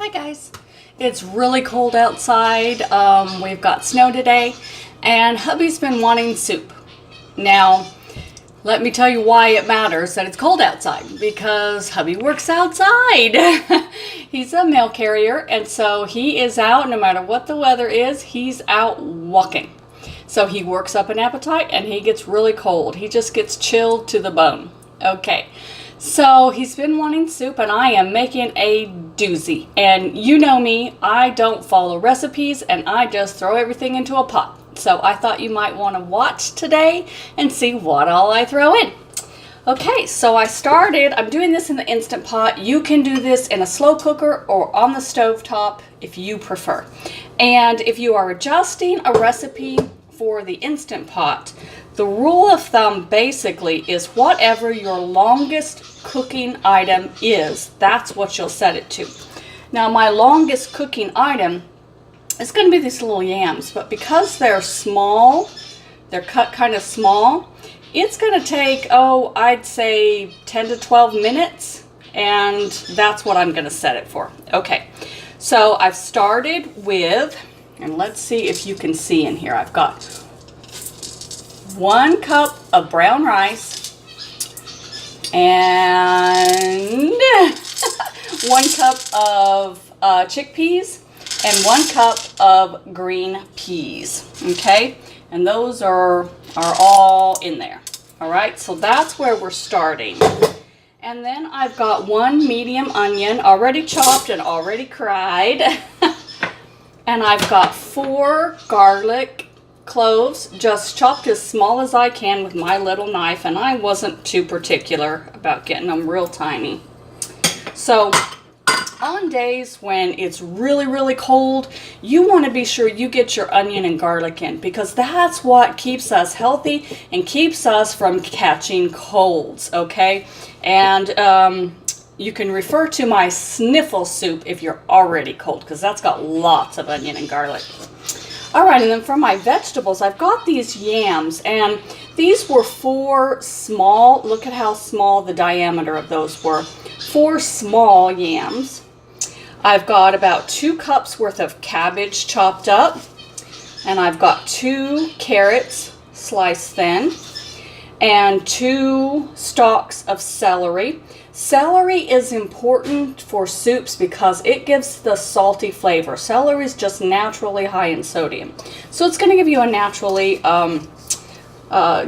Hi guys. It's really cold outside. We've got snow today and hubby's been wanting soup. Now, let me tell you why it matters that it's cold outside, because hubby works outside. He's a mail carrier, and so he is out no matter what the weather is. He's out walking. So he works up an appetite and he gets really cold. He just gets chilled to the bone. Okay. So he's been wanting soup and I am making a doozy. And you know me, I don't follow recipes and I just throw everything into a pot. So I thought you might want to watch today and see what all I throw in. Okay, so I'm doing this in the Instant Pot. You can do this in a slow cooker or on the stove top if you prefer. And if you are adjusting a recipe for the Instant Pot, the rule of thumb basically is whatever your longest cooking item is, that's what you'll set it to. Now my longest cooking item is going to be these little yams, but because they're small, they're cut kind of small, it's going to take, I'd say 10 to 12 minutes, and that's what I'm going to set it for. Okay, so I've started with, and let's see if you can see in here, I've got 1 cup of brown rice and 1 cup of chickpeas and 1 cup of green peas. Okay, and those are all in there. All right, so that's where we're starting. And then I've got 1 medium onion already chopped and already cried. And I've got 4 garlic cloves, just chopped as small as I can with my little knife, and I wasn't too particular about getting them real tiny. So on days when it's really, really cold, you want to be sure you get your onion and garlic in, because that's what keeps us healthy and keeps us from catching colds, okay? And you can refer to my sniffle soup if you're already cold, because that's got lots of onion and garlic. All right, and then for my vegetables, I've got these yams, and these were 4 small, look at how small the diameter of those were, 4 small yams. I've got about 2 cups worth of cabbage chopped up, and I've got 2 carrots sliced thin, and 2 stalks of celery. Celery is important for soups because it gives the salty flavor. Celery is just naturally high in sodium, so it's going to give you a naturally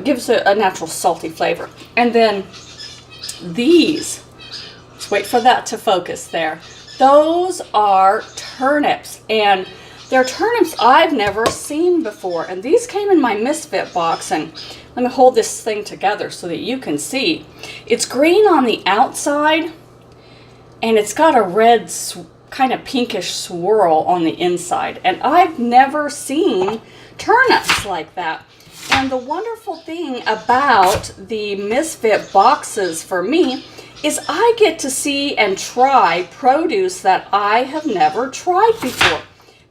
gives a natural salty flavor. And then these, let's wait for that to focus there. Those are turnips, and they're turnips I've never seen before. And these came in my Misfit box, and let me hold this thing together so that you can see. It's green on the outside, and it's got a red, kind of pinkish swirl on the inside. And I've never seen turnips like that. And the wonderful thing about the Misfit boxes for me is I get to see and try produce that I have never tried before,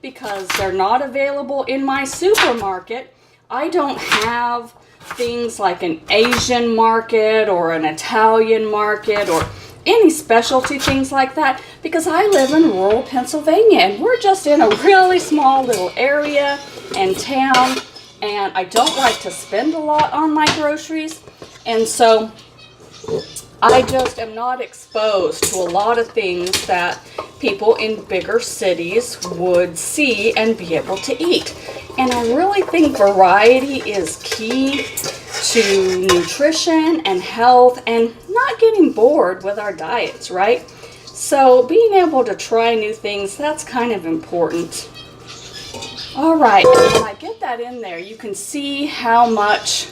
because they're not available in my supermarket. I don't have things like an Asian market or an Italian market or any specialty things like that, because I live in rural Pennsylvania and we're just in a really small little area and town, and I don't like to spend a lot on my groceries, and so I just am not exposed to a lot of things that people in bigger cities would see and be able to eat. And I really think variety is key to nutrition and health and not getting bored with our diets, right? So being able to try new things, that's kind of important. All right, when I get that in there, you can see how much.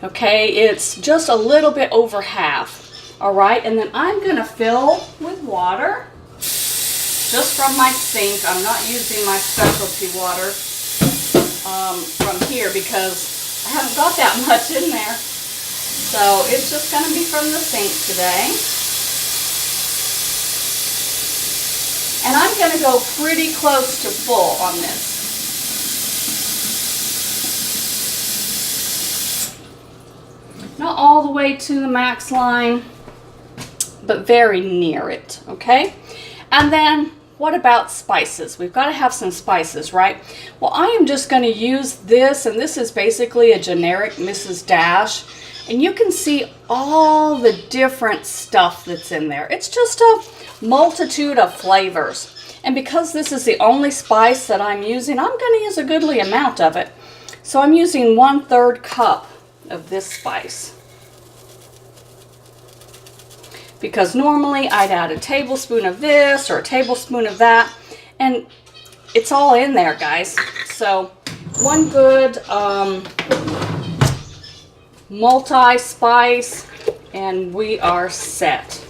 Okay, it's just a little bit over half. All right, and then I'm going to fill with water just from my sink. I'm not using my specialty water from here because I haven't got that much in there. So it's just going to be from the sink today. And I'm going to go pretty close to full on this. Not all the way to the max line, but very near it, okay? And then what about spices? We've got to have some spices, right? Well, I am just going to use this, and this is basically a generic Mrs. Dash. And you can see all the different stuff that's in there. It's just a multitude of flavors. And because this is the only spice that I'm using, I'm going to use a goodly amount of it. So I'm using 1/3 cup of this spice. Because normally I'd add a tablespoon of this or a tablespoon of that. And it's all in there, guys. So one good multi-spice and we are set.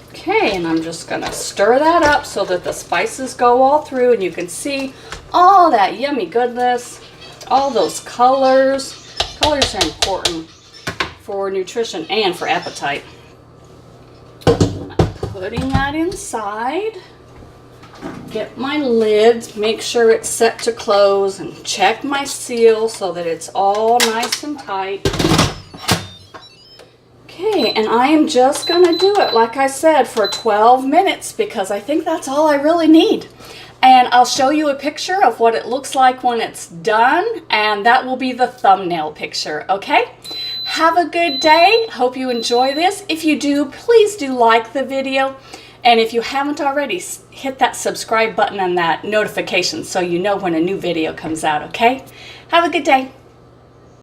Okay, and I'm just gonna stir that up so that the spices go all through and you can see all that yummy goodness, all those colors. Colors are important for nutrition and for appetite. Putting that inside. Get my lid, make sure it's set to close, and check my seal so that it's all nice and tight. Okay, and I am just going to do it, like I said, for 12 minutes because I think that's all I really need. And I'll show you a picture of what it looks like when it's done, and that will be the thumbnail picture, okay? Have a good day. Hope you enjoy this. If you do, please do like the video. And if you haven't already, hit that subscribe button and that notification so you know when a new video comes out, okay? Have a good day.